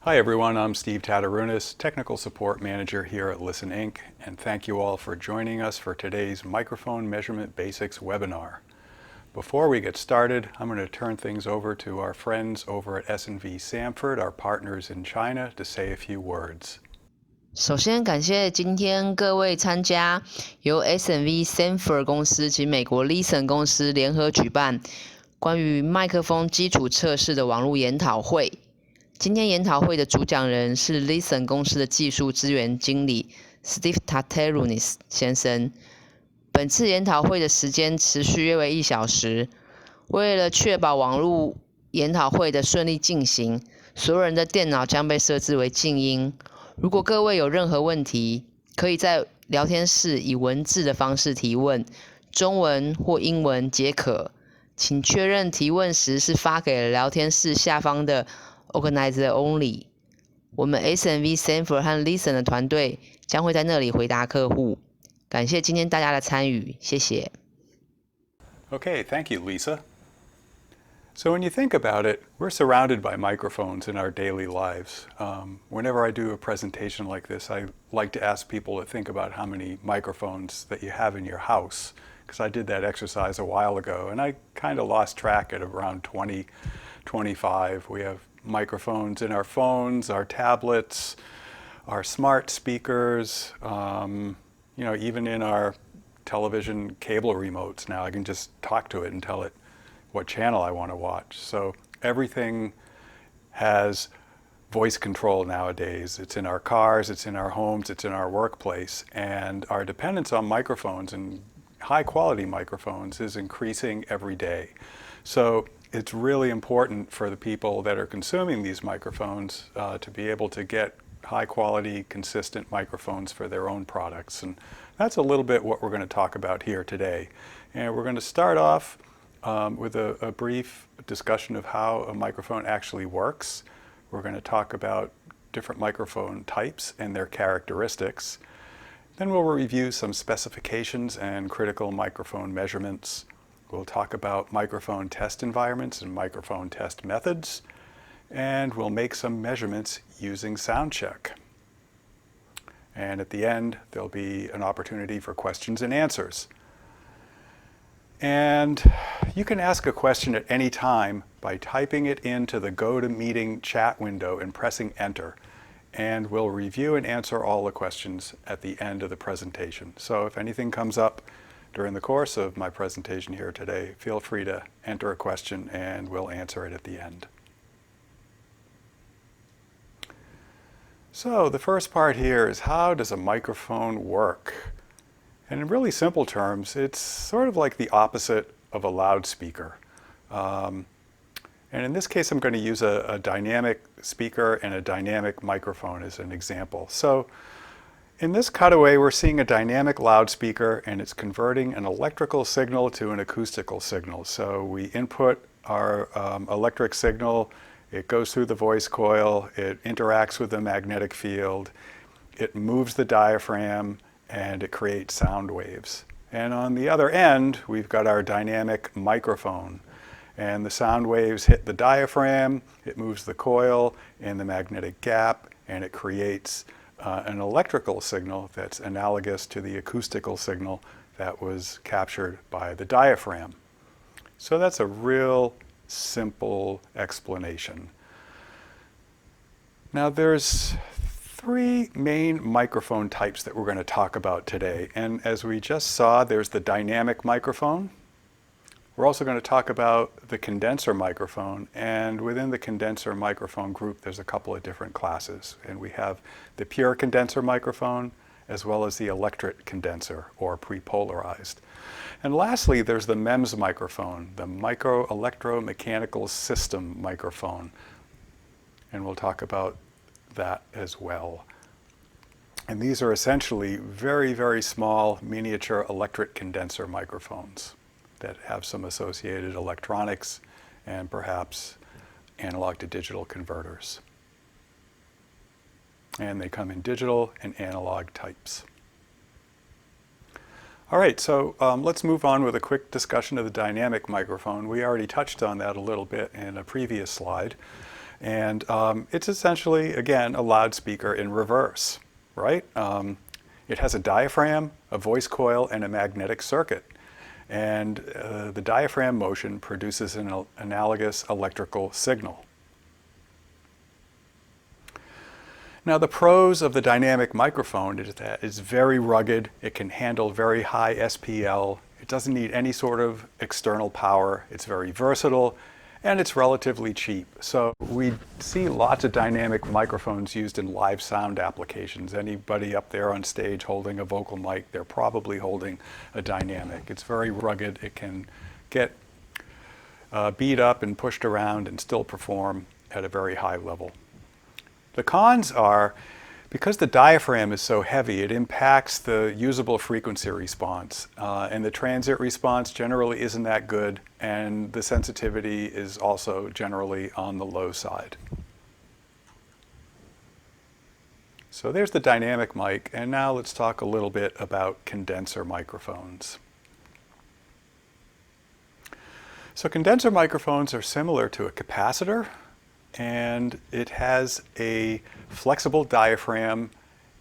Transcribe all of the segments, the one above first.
Hi everyone, I'm Steve Tatarunas, Technical Support Manager here at Listen Inc., and thank you all for joining us for today's Microphone Measurement Basics webinar. Before we get started, I'm going to turn things over to our friends over at S&V Samford, our partners in China, to say a few words. 首先感谢今天各位参加由 S&V Samford 公司及美国 Listen 公司联合举办关于麦克风基础测试的网络研讨会。今天研讨会的主讲人是 Listen 公司的技术资源经理 Steve Tatarunas 先生。本次研讨会的时间持续约为1小时。为了确保网络研讨会的顺利进行，所有人的电脑将被设置为静音。如果各位有任何问题，可以在聊天室以文字的方式提问，中文或英文皆可。请确认提问时是发给了聊天室下方的 Organizer Only。我们 S&V Samford 和 Listen 的团队将会在那里回答客户。感谢今天大家的参与，谢谢。Okay, thank you, Lisa. So when you think about it, we're surrounded by microphones in our daily lives. Whenever I do a presentation like this, I like to ask people to think about how many microphones that you have in your house, because I did that exercise a while ago, and I kind of lost track at around 20, 25. We have microphones in our phones, our tablets, our smart speakers, even in our television cable remotes now. I can just talk to it and tell it what channel I want to watch. So everything has voice control nowadays. It's in our cars, it's in our homes, it's in our workplace, and our dependence on microphones and high quality microphones is increasing every day. So it's really important for the people that are consuming these microphones to be able to get high quality, consistent microphones for their own products. And that's a little bit what we're going to talk about here today. And we're going to start off with a brief discussion of how a microphone actually works. We're going to talk about different microphone types and their characteristics. Then we'll review some specifications and critical microphone measurements. We'll talk about microphone test environments and microphone test methods. And we'll make some measurements using SoundCheck. And at the end, there'll be an opportunity for questions and answers. And you can ask a question at any time by typing it into the GoToMeeting chat window and pressing enter. And we'll review and answer all the questions at the end of the presentation. So if anything comes up during the course of my presentation here today, feel free to enter a question and we'll answer it at the end. So the first part here is, how does a microphone work? And in really simple terms, it's sort of like the opposite of a loudspeaker. And in this case, I'm going to use a dynamic speaker and a dynamic microphone as an example. So in this cutaway, we're seeing a dynamic loudspeaker, and it's converting an electrical signal to an acoustical signal. So we input our electric signal, it goes through the voice coil, it interacts with the magnetic field, it moves the diaphragm, and it creates sound waves. And on the other end, we've got our dynamic microphone. And the sound waves hit the diaphragm, it moves the coil in the magnetic gap, and it creates an electrical signal that's analogous to the acoustical signal that was captured by the diaphragm. So that's a real simple explanation. Now there's three main microphone types that we're going to talk about today. And as we just saw, there's the dynamic microphone. We're also going to talk about the condenser microphone. And within the condenser microphone group, there's a couple of different classes. And we have the pure condenser microphone, as well as the electret condenser, or pre-polarized. And lastly, there's the MEMS microphone, the micro electromechanical system microphone. And we'll talk about that as well. And these are essentially very, very small miniature electret condenser microphones that have some associated electronics and perhaps analog to digital converters. And they come in digital and analog types. All right, so let's move on with a quick discussion of the dynamic microphone. We already touched on that a little bit in a previous slide. And it's essentially, again, a loudspeaker in reverse, right? It has a diaphragm, a voice coil, and a magnetic circuit. And the diaphragm motion produces an analogous electrical signal. Now, the pros of the dynamic microphone is that it's very rugged, it can handle very high SPL, it doesn't need any sort of external power, it's very versatile, and it's relatively cheap. So we see lots of dynamic microphones used in live sound applications. Anybody up there on stage holding a vocal mic, they're probably holding a dynamic. It's very rugged, it can get beat up and pushed around and still perform at a very high level. The cons are, because the diaphragm is so heavy, it impacts the usable frequency response. And the transient response generally isn't that good, and the sensitivity is also generally on the low side. So there's the dynamic mic, and now let's talk a little bit about condenser microphones. So condenser microphones are similar to a capacitor, and it has a flexible diaphragm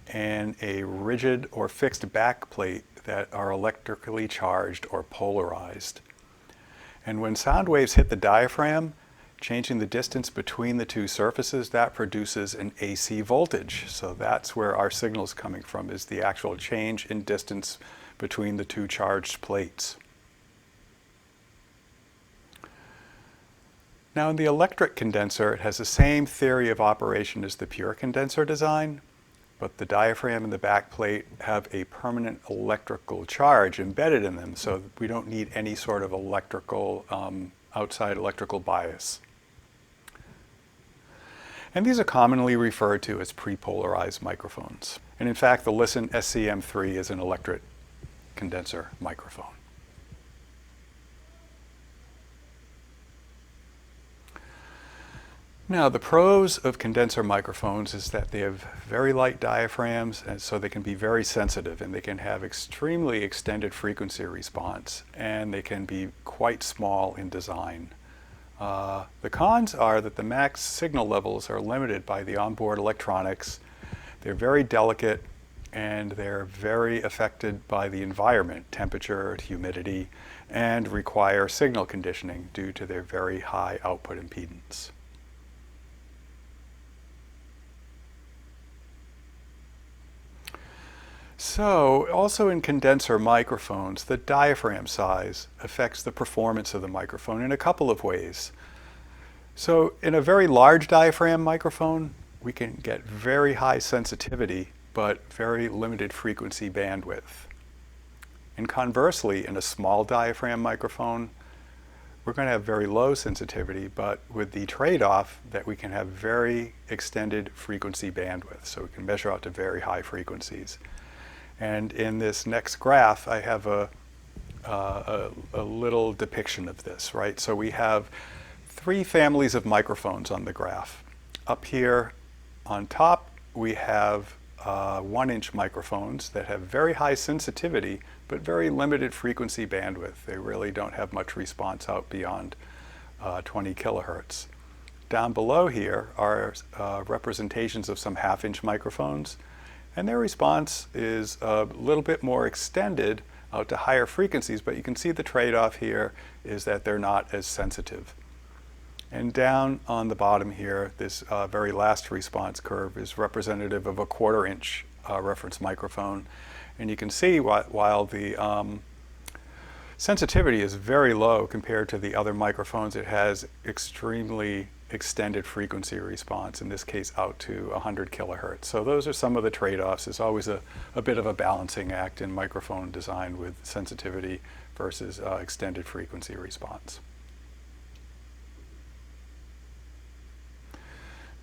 and a rigid or fixed backplate that are electrically charged or polarized. And when sound waves hit the diaphragm, changing the distance between the two surfaces, that produces an AC voltage. So that's where our signal is coming from, is the actual change in distance between the two charged plates. Now, in the electric condenser, it has the same theory of operation as the pure condenser design, but the diaphragm and the backplate have a permanent electrical charge embedded in them, so we don't need any sort of electrical, outside electrical bias. And these are commonly referred to as prepolarized microphones. And in fact, the Listen SCM3 is an electric condenser microphone. Now, the pros of condenser microphones is that they have very light diaphragms, and so they can be very sensitive, and they can have extremely extended frequency response, and they can be quite small in design. The cons are that the max signal levels are limited by the onboard electronics. They're very delicate, and they're very affected by the environment, temperature, humidity, and require signal conditioning due to their very high output impedance. So, also in condenser microphones, the diaphragm size affects the performance of the microphone in a couple of ways. So, in a very large diaphragm microphone, we can get very high sensitivity, but very limited frequency bandwidth. And conversely, in a small diaphragm microphone, we're going to have very low sensitivity, but with the trade-off that we can have very extended frequency bandwidth, so we can measure out to very high frequencies. And in this next graph, I have a little depiction of this, right? So we have three families of microphones on the graph. Up here on top, we have 1-inch microphones that have very high sensitivity, but very limited frequency bandwidth. They really don't have much response out beyond 20 kilohertz. Down below here are representations of some 1/2-inch microphones, and their response is a little bit more extended out to higher frequencies, but you can see the trade-off here is that they're not as sensitive. And down on the bottom here, this very last response curve is representative of a 1/4-inch reference microphone. And you can see while the sensitivity is very low compared to the other microphones, it has extremely extended frequency response, in this case out to 100 kilohertz. So those are some of the trade-offs. There's always a bit of a balancing act in microphone design with sensitivity versus extended frequency response.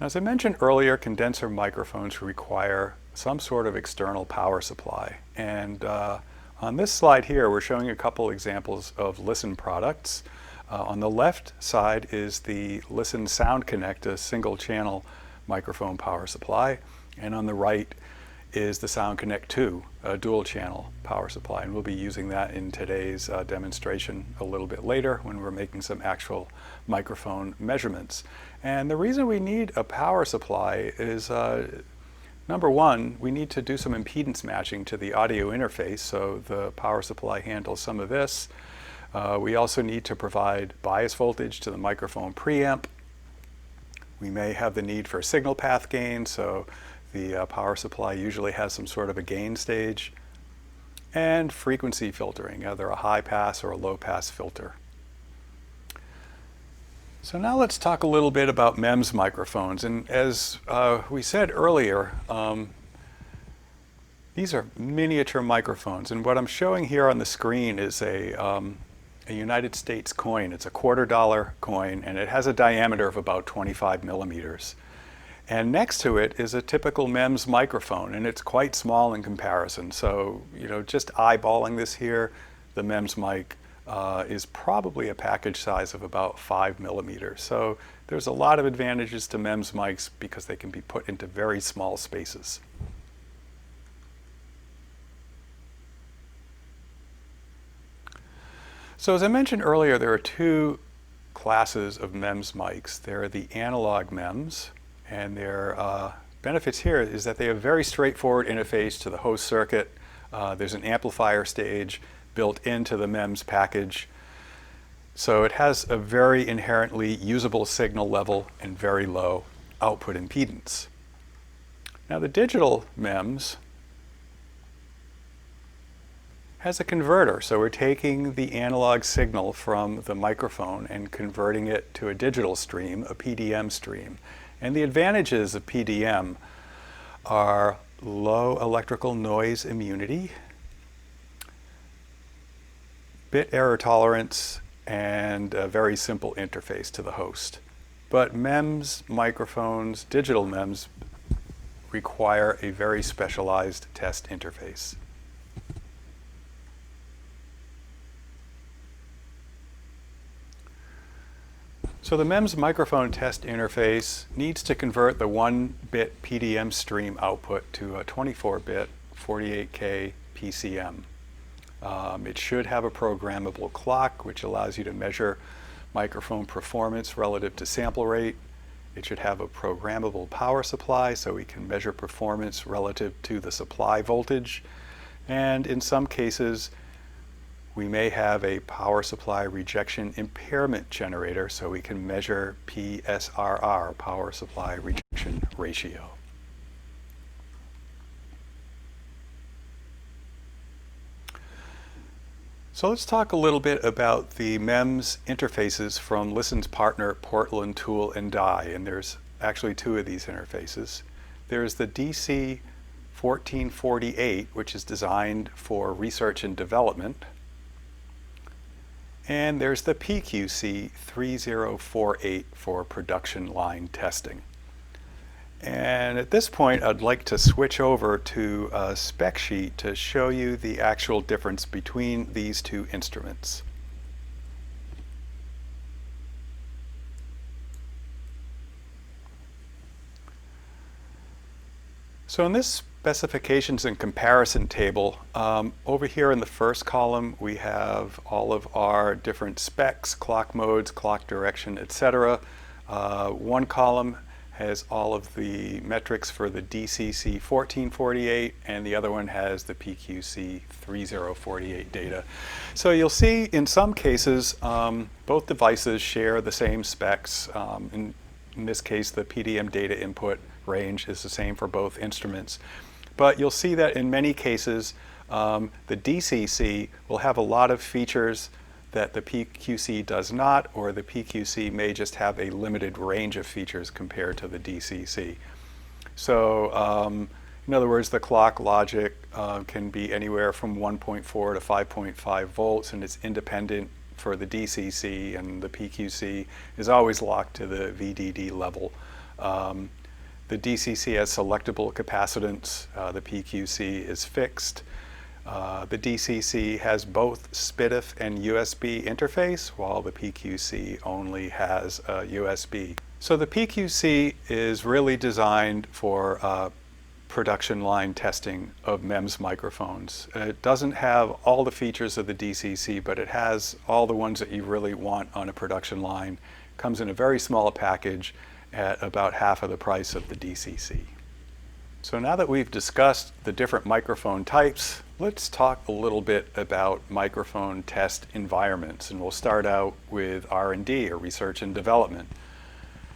Now, as I mentioned earlier, condenser microphones require some sort of external power supply. And on this slide here, we're showing a couple examples of Listen products. On the left side is the Listen Sound Connect, a single channel microphone power supply. And on the right is the Sound Connect 2, a dual channel power supply. And we'll be using that in today's demonstration a little bit later when we're making some actual microphone measurements. And the reason we need a power supply is number one, we need to do some impedance matching to the audio interface, so the power supply handles some of this. We also need to provide bias voltage to the microphone preamp. We may have the need for signal path gain, so the power supply usually has some sort of a gain stage. And frequency filtering, either a high pass or a low pass filter. So now let's talk a little bit about MEMS microphones. And as we said earlier, these are miniature microphones. And what I'm showing here on the screen is a United States coin. It's a $quarter coin, and it has a diameter of about 25 millimeters. And next to it is a typical MEMS microphone, and it's quite small in comparison. So, just eyeballing this here, the MEMS mic is probably a package size of about 5 millimeters. So there's a lot of advantages to MEMS mics because they can be put into very small spaces. So as I mentioned earlier, there are two classes of MEMS mics. There are the analog MEMS, and their benefits here is that they have very straightforward interface to the host circuit. There's an amplifier stage built into the MEMS package. So it has a very inherently usable signal level and very low output impedance. Now the digital MEMS has a converter. So we're taking the analog signal from the microphone and converting it to a digital stream, a PDM stream. And the advantages of PDM are low electrical noise immunity, bit error tolerance, and a very simple interface to the host. But MEMS microphones, digital MEMS, require a very specialized test interface. So the MEMS microphone test interface needs to convert the 1-bit PDM stream output to a 24-bit 48K PCM. It should have a programmable clock, which allows you to measure microphone performance relative to sample rate. It should have a programmable power supply, so we can measure performance relative to the supply voltage. And in some cases, we may have a power supply rejection impairment generator, so we can measure PSRR, power supply rejection ratio. So let's talk a little bit about the MEMS interfaces from Listen's partner, Portland Tool and Die, and there's actually two of these interfaces. There's the DC 1448, which is designed for research and development, and there's the PQC 3048 for production line testing. And at this point, I'd like to switch over to a spec sheet to show you the actual difference between these two instruments. So in this specifications and comparison table, over here in the first column, we have all of our different specs, clock modes, clock direction, etc. One column has all of the metrics for the DCC 1448, and the other one has the PQC 3048 data. So you'll see in some cases, both devices share the same specs. In this case, the PDM data input range is the same for both instruments. But you'll see that in many cases, the DCC will have a lot of features that the PQC does not, or the PQC may just have a limited range of features compared to the DCC. So in other words, the clock logic can be anywhere from 1.4 to 5.5 volts, and it's independent for the DCC, and the PQC is always locked to the VDD level. The DCC has selectable capacitance, the PQC is fixed. The DCC has both SPDIF and USB interface, while the PQC only has USB. So the PQC is really designed for production line testing of MEMS microphones. It doesn't have all the features of the DCC, but it has all the ones that you really want on a production line. Comes in a very small package at about half of the price of the DCC. So now that we've discussed the different microphone types, let's talk a little bit about microphone test environments. And we'll start out with R&D, or research and development.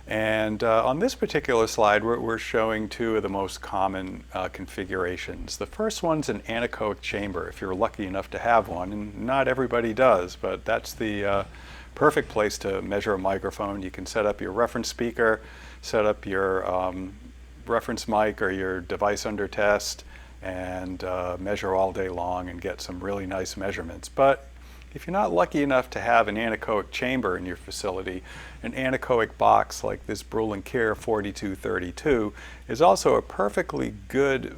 And on this particular slide, we're showing two of the most common configurations. The first one's an anechoic chamber, if you're lucky enough to have one, and not everybody does, but that's the perfect place to measure a microphone. You can set up your reference speaker, set up your reference mic or your device under test, and measure all day long and get some really nice measurements. But if you're not lucky enough to have an anechoic chamber in your facility, an anechoic box like this Brüel & Kjær 4232 is also a perfectly good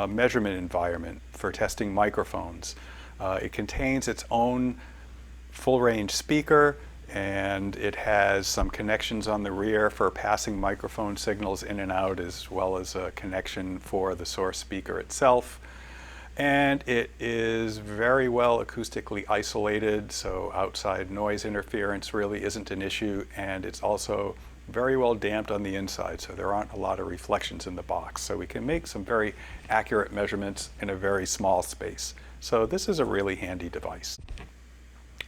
measurement environment for testing microphones. It contains its own full-range speaker, and it has some connections on the rear for passing microphone signals in and out, as well as a connection for the source speaker itself. And it is very well acoustically isolated, so outside noise interference really isn't an issue, and it's also very well damped on the inside, so there aren't a lot of reflections in the box. So we can make some very accurate measurements in a very small space. So this is a really handy device.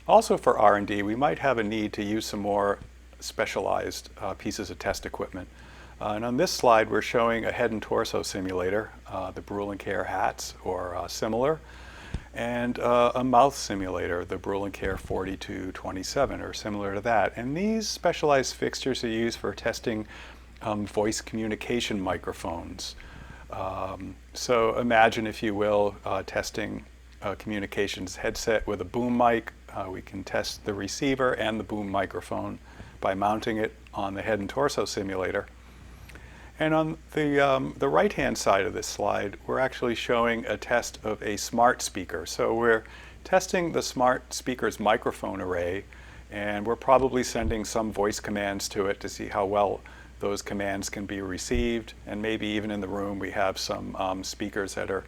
Also for R&D, we might have a need to use some more specialized pieces of test equipment. And on this slide, we're showing a head and torso simulator, the Brüel & Kjær hats or similar, and a mouth simulator, the Brüel & Kjær 4227 or similar to that. And these specialized fixtures are used for testing voice communication microphones. So imagine, if you will, testing a communications headset with a boom mic. We can test the receiver and the boom microphone by mounting it on the head and torso simulator. And on the right-hand side of this slide, we're actually showing a test of a smart speaker. So we're testing the smart speaker's microphone array, and we're probably sending some voice commands to it to see how well those commands can be received. And maybe even in the room we have some speakers that are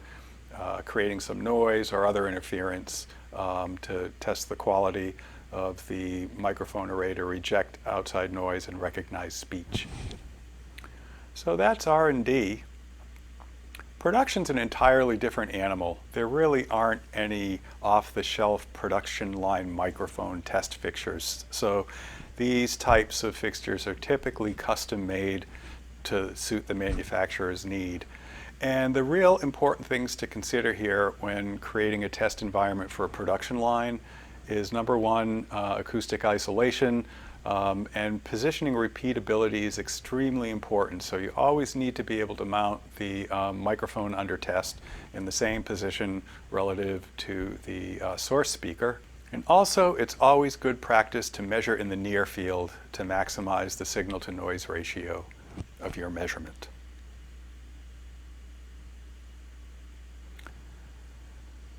creating some noise or other interference to test the quality of the microphone array to reject outside noise and recognize speech. So that's R&D. Production's an entirely different animal. There really aren't any off-the-shelf production line microphone test fixtures. So these types of fixtures are typically custom made to suit the manufacturer's need. And the real important things to consider here when creating a test environment for a production line is, number one, acoustic isolation. And positioning repeatability is extremely important. So you always need to be able to mount the microphone under test in the same position relative to the source speaker. And also, it's always good practice to measure in the near field to maximize the signal-to-noise ratio of your measurement.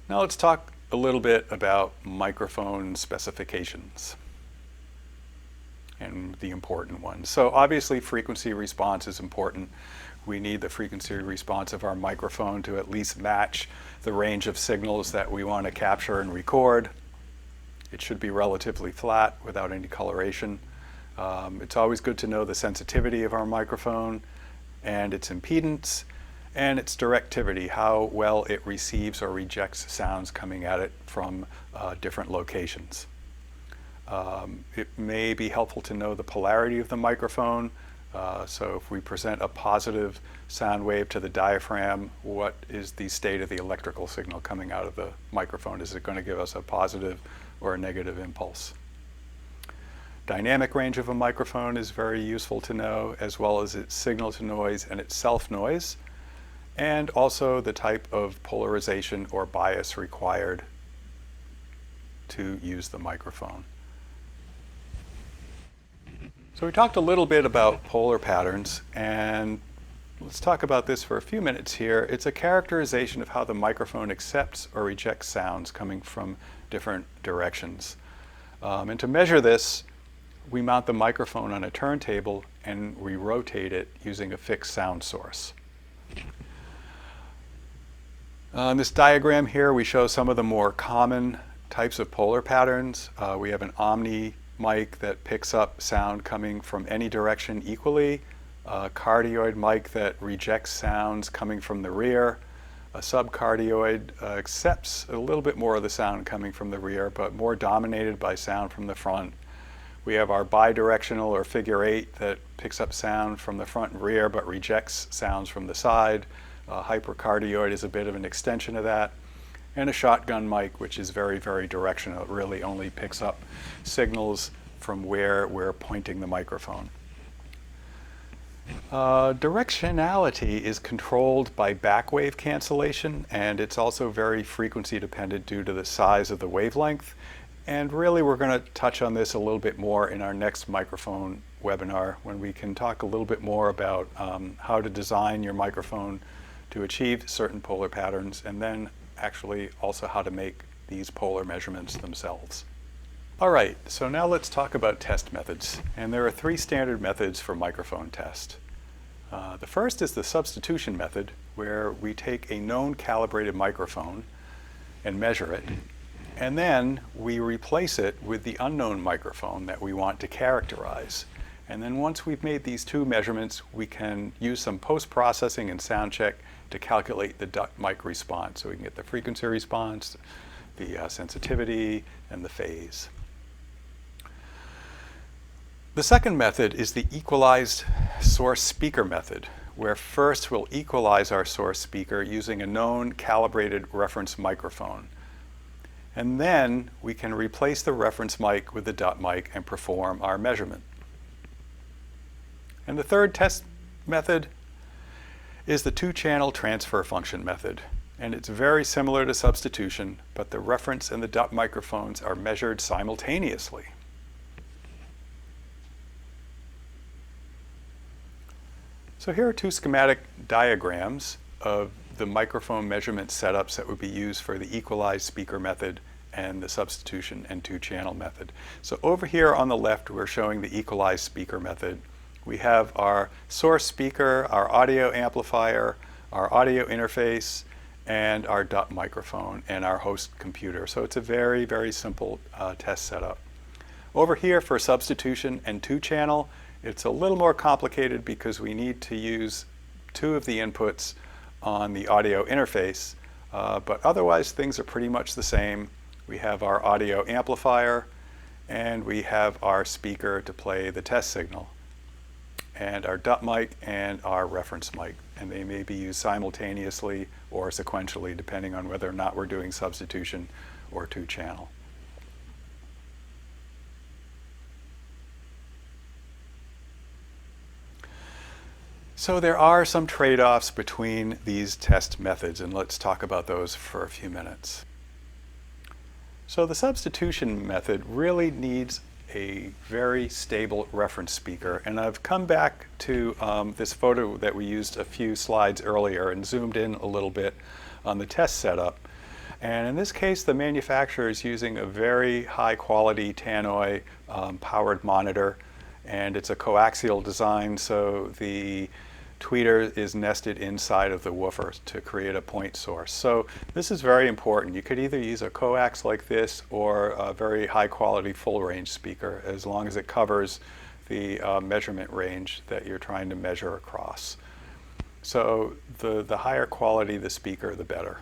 Now let's talk a little bit about microphone specifications and the important ones. So obviously frequency response is important. We need the frequency response of our microphone to at least match the range of signals that we want to capture and record. It should be relatively flat without any coloration. It's always good to know the sensitivity of our microphone and its impedance and its directivity, how well it receives or rejects sounds coming at it from different locations. It may be helpful to know the polarity of the microphone. So if we present a positive sound wave to the diaphragm, what is the state of the electrical signal coming out of the microphone? Is it going to give us a positive or a negative impulse? Dynamic range of a microphone is very useful to know, as well as its signal to noise and its self noise, and also the type of polarization or bias required to use the microphone. So we talked a little bit about polar patterns, and let's talk about this for a few minutes here. It's a characterization of how the microphone accepts or rejects sounds coming from different directions. And to measure this, we mount the microphone on a turntable and we rotate it using a fixed sound source. On this diagram here, we show some of the more common types of polar patterns. We have an omni mic that picks up sound coming from any direction equally, a cardioid mic that rejects sounds coming from the rear, a subcardioid accepts a little bit more of the sound coming from the rear, but more dominated by sound from the front. We have our bidirectional or figure 8 that picks up sound from the front and rear but rejects sounds from the side. Hypercardioid is a bit of an extension of that. And a shotgun mic, which is very, very directional. It really only picks up signals from where we're pointing the microphone. Directionality is controlled by backwave cancellation, and it's also very frequency dependent due to the size of the wavelength. And really, we're going to touch on this a little bit more in our next microphone webinar, when we can talk a little bit more about how to design your microphone to achieve certain polar patterns, and then actually also how to make these polar measurements themselves. All right, so now let's talk about test methods. And there are 3 standard methods for microphone test. The first is the substitution method, where we take a known calibrated microphone and measure it, and then we replace it with the unknown microphone that we want to characterize. And then once we've made these 2 measurements, we can use some post-processing and SoundCheck to calculate the duct mic response, so we can get the frequency response, the sensitivity, and the phase. The second method is the equalized source speaker method, where first we'll equalize our source speaker using a known calibrated reference microphone. And then we can replace the reference mic with the duct mic and perform our measurement. And the third test method is the 2-channel transfer function method. And it's very similar to substitution, but the reference and the duct microphones are measured simultaneously. So here are 2 schematic diagrams of the microphone measurement setups that would be used for the equalized speaker method and the substitution and 2-channel method. So over here on the left, we're showing the equalized speaker method. We have our source speaker, our audio amplifier, our audio interface, and our duct microphone, and our host computer. So it's a very, very simple test setup. Over here for substitution and 2-channel, it's a little more complicated because we need to use 2 of the inputs on the audio interface, but otherwise things are pretty much the same. We have our audio amplifier, and we have our speaker to play the test signal, and our duct mic and our reference mic, and they may be used simultaneously or sequentially depending on whether or not we're doing substitution or 2-channel. So there are some trade-offs between these test methods, and let's talk about those for a few minutes. So the substitution method really needs a very stable reference speaker, and I've come back to this photo that we used a few slides earlier and zoomed in a little bit on the test setup. And in this case, the manufacturer is using a very high quality tannoy powered monitor, and it's a coaxial design, so the tweeter is nested inside of the woofer to create a point source. So this is very important. You could either use a coax like this or a very high quality full range speaker, as long as it covers the measurement range that you're trying to measure across. So the higher quality the speaker, the better.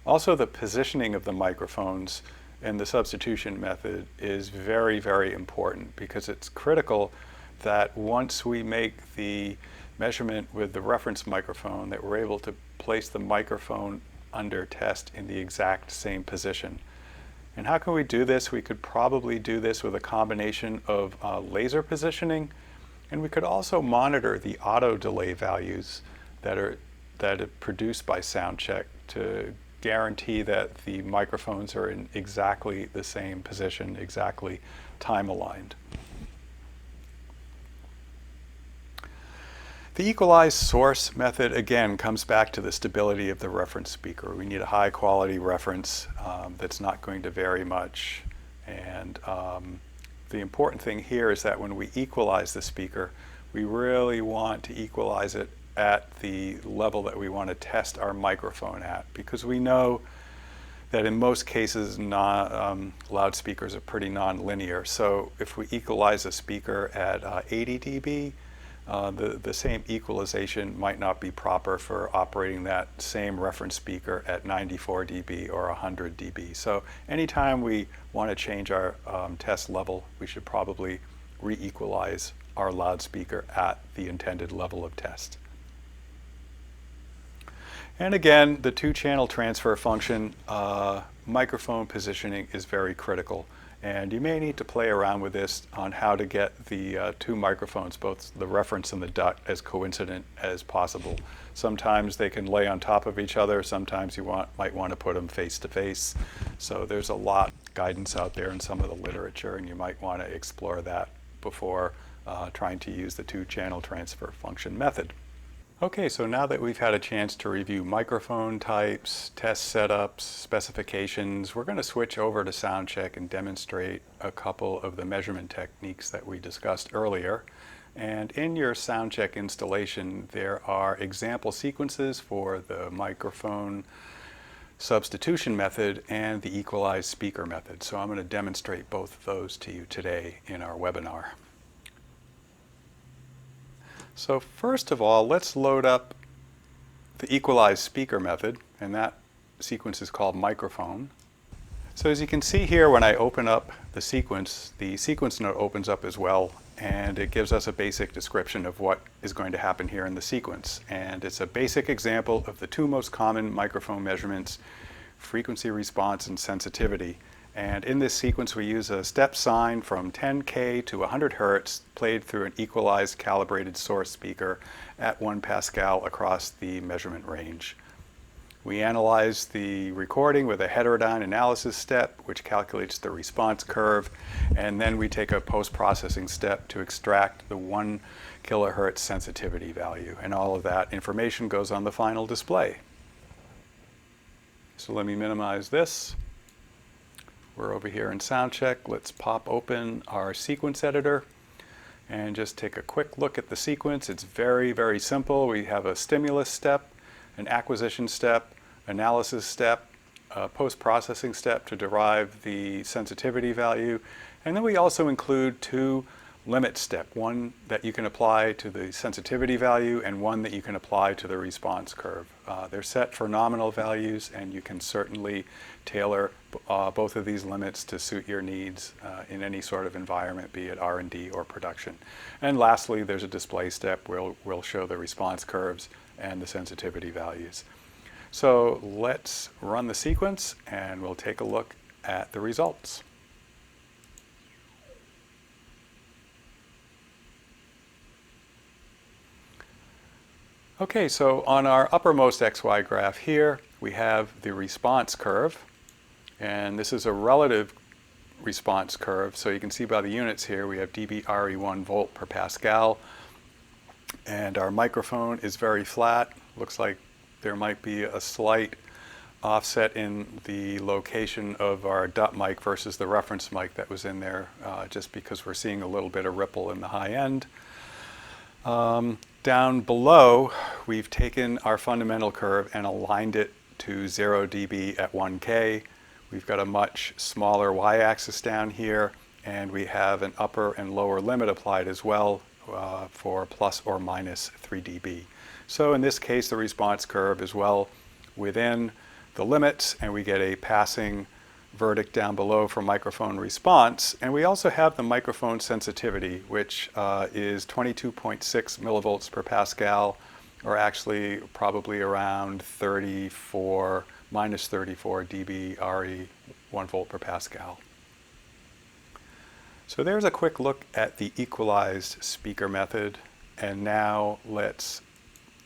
Also, the positioning of the microphones in the substitution method is very, very important, because it's critical that once we make the measurement with the reference microphone, that we're able to place the microphone under test in the exact same position. And how can we do this? We could probably do this with a combination of laser positioning, and we could also monitor the auto delay values that are produced by SoundCheck to guarantee that the microphones are in exactly the same position, exactly time aligned. The equalized source method, again, comes back to the stability of the reference speaker. We need a high quality reference that's not going to vary much. And the important thing here is that when we equalize the speaker, we really want to equalize it at the level that we want to test our microphone at, because we know that in most cases loudspeakers are pretty non-linear. So if we equalize a speaker at 80 dB, the same equalization might not be proper for operating that same reference speaker at 94 dB or 100 dB. So anytime we want to change our test level, we should probably re-equalize our loudspeaker at the intended level of test. And again, the two-channel transfer function, microphone positioning is very critical. And you may need to play around with this on how to get the two microphones, both the reference and the DUT, as coincident as possible. Sometimes they can lay on top of each other. Sometimes you might want to put them face to face. So there's a lot of guidance out there in some of the literature, and you might want to explore that before trying to use the two-channel transfer function method. Okay, so now that we've had a chance to review microphone types, test setups, specifications, we're going to switch over to SoundCheck and demonstrate a couple of the measurement techniques that we discussed earlier. And in your SoundCheck installation, there are example sequences for the microphone substitution method and the equalized speaker method. So I'm going to demonstrate both of those to you today in our webinar. So first of all, let's load up the equalized speaker method, and that sequence is called microphone. So as you can see here, when I open up the sequence note opens up as well, and it gives us a basic description of what is going to happen here in the sequence. And it's a basic example of the two most common microphone measurements, frequency response and sensitivity. And in this sequence, we use a step sine from 10K to 100 Hertz played through an equalized calibrated source speaker at 1 Pascal across the measurement range. We analyze the recording with a heterodyne analysis step, which calculates the response curve, and then we take a post-processing step to extract the 1 kilohertz sensitivity value. And all of that information goes on the final display. So let me minimize this. We're over here in SoundCheck. Let's pop open our sequence editor and just take a quick look at the sequence. It's very, very simple. We have a stimulus step, an acquisition step, analysis step, a post-processing step to derive the sensitivity value. And then we also include two limit step, one that you can apply to the sensitivity value and one that you can apply to the response curve. They're set for nominal values, and you can certainly tailor both of these limits to suit your needs in any sort of environment, be it R&D or production. And lastly, there's a display step where we'll show the response curves and the sensitivity values. So let's run the sequence and we'll take a look at the results. Okay, so on our uppermost XY graph here, we have the response curve, and this is a relative response curve. So you can see by the units here, we have dBre1 volt per Pascal, and our microphone is very flat. Looks like there might be a slight offset in the location of our DUT mic versus the reference mic that was in there, just because we're seeing a little bit of ripple in the high end. Down below, we've taken our fundamental curve and aligned it to 0 dB at 1K. We've got a much smaller y-axis down here, and we have an upper and lower limit applied as well for plus or minus 3 dB. So in this case, the response curve is well within the limits, and we get a passing verdict down below for microphone response. And we also have the microphone sensitivity, which is 22.6 millivolts per Pascal, or actually probably around minus 34 dBre 1 volt per Pascal. So there's a quick look at the equalized speaker method. And now let's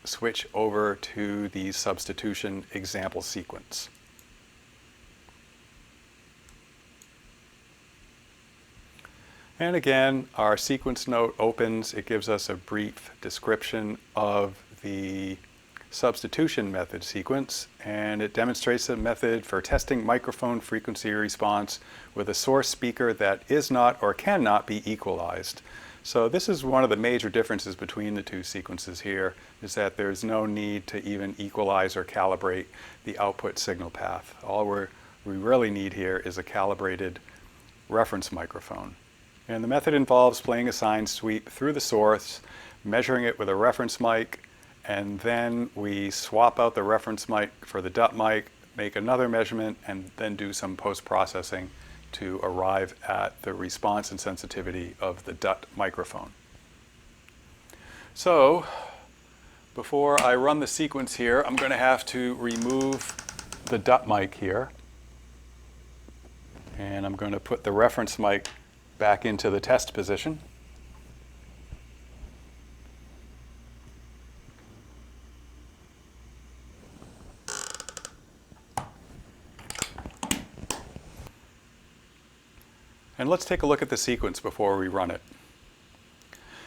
switch over to the substitution example sequence. And again, our sequence note opens. It gives us a brief description of the substitution method sequence, and it demonstrates a method for testing microphone frequency response with a source speaker that is not or cannot be equalized. So this is one of the major differences between the two sequences here, is that there's no need to even equalize or calibrate the output signal path. All we really need here is a calibrated reference microphone. And the method involves playing a sine sweep through the source, measuring it with a reference mic, and then we swap out the reference mic for the DUT mic, make another measurement, and then do some post-processing to arrive at the response and sensitivity of the DUT microphone. So, before I run the sequence here, I'm going to have to remove the DUT mic here. And I'm going to put the reference mic back into the test position. And let's take a look at the sequence before we run it.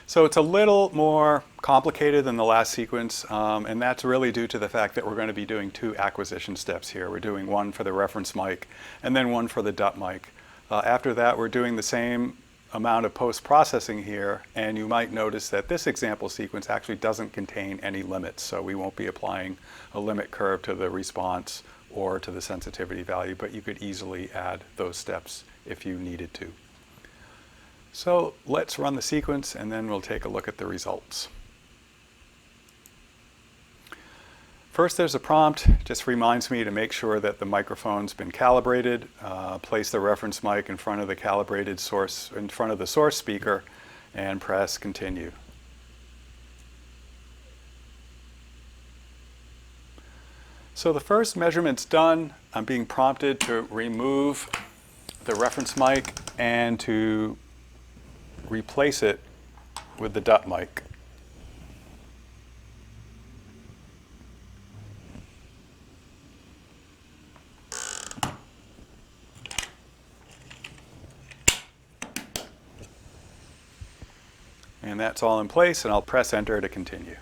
So it's a little more complicated than the last sequence, and that's really due to the fact that we're going to be doing two acquisition steps here. We're doing one for the reference mic and then one for the DUT mic. After that, we're doing the same amount of post-processing here, and you might notice that this example sequence actually doesn't contain any limits, so we won't be applying a limit curve to the response or to the sensitivity value, but you could easily add those steps if you needed to. So let's run the sequence and then we'll take a look at the results. First, there's a prompt. Just reminds me to make sure that the microphone's been calibrated. Place the reference mic in front of the calibrated source, in front of the source speaker, and press continue. So the first measurement's done. I'm being prompted to remove the reference mic and to replace it with the DUT mic. And that's all in place, and I'll press enter to continue.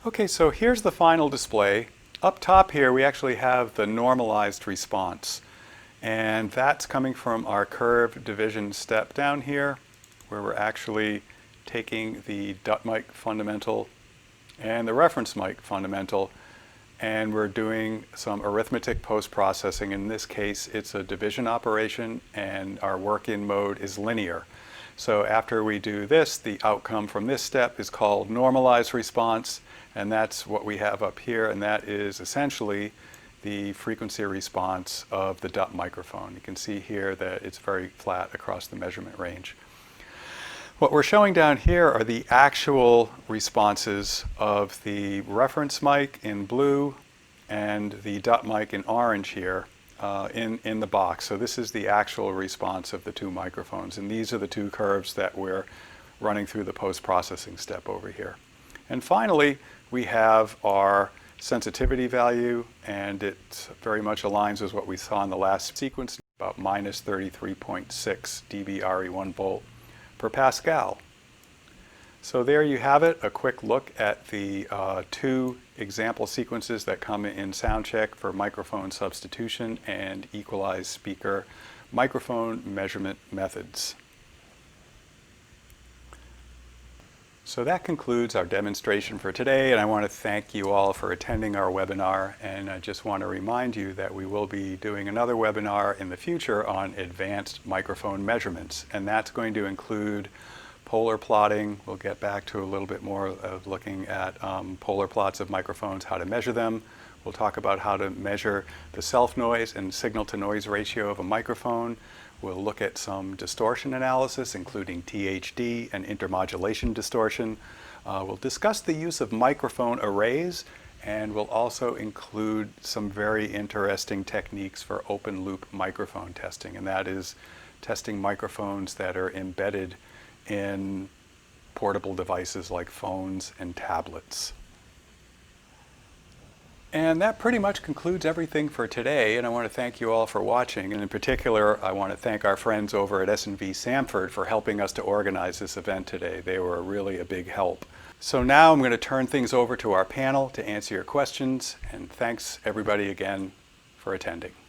Okay, so here's the final display. Up top here, we actually have the normalized response. And that's coming from our curve division step down here, where we're actually taking the DUT mic fundamental and the reference mic fundamental, and we're doing some arithmetic post-processing. In this case, it's a division operation, and our work-in mode is linear. So after we do this, the outcome from this step is called normalized response, and that's what we have up here, and that is essentially the frequency response of the DUT microphone. You can see here that it's very flat across the measurement range. What we're showing down here are the actual responses of the reference mic in blue and the DUT mic in orange here in the box. So this is the actual response of the two microphones, and these are the two curves that we're running through the post-processing step over here. And finally, we have our sensitivity value, and it very much aligns with what we saw in the last sequence, about minus 33.6 dB RE1 volt per Pascal. So there you have it, a quick look at the two example sequences that come in SoundCheck for microphone substitution and equalized speaker microphone measurement methods. So that concludes our demonstration for today, and I want to thank you all for attending our webinar, and I just want to remind you that we will be doing another webinar in the future on advanced microphone measurements, and that's going to include polar plotting. We'll get back to a little bit more of looking at polar plots of microphones, how to measure them. We'll talk about how to measure the self-noise and signal-to-noise ratio of a microphone. We'll look at some distortion analysis, including THD and intermodulation distortion. We'll discuss the use of microphone arrays, and we'll also include some very interesting techniques for open-loop microphone testing, and that is testing microphones that are embedded in portable devices like phones and tablets. And that pretty much concludes everything for today, and I want to thank you all for watching, and in particular I want to thank our friends over at S&V Samford for helping us to organize this event today. They were really a big help. So now I'm going to turn things over to our panel to answer your questions, and thanks everybody again for attending.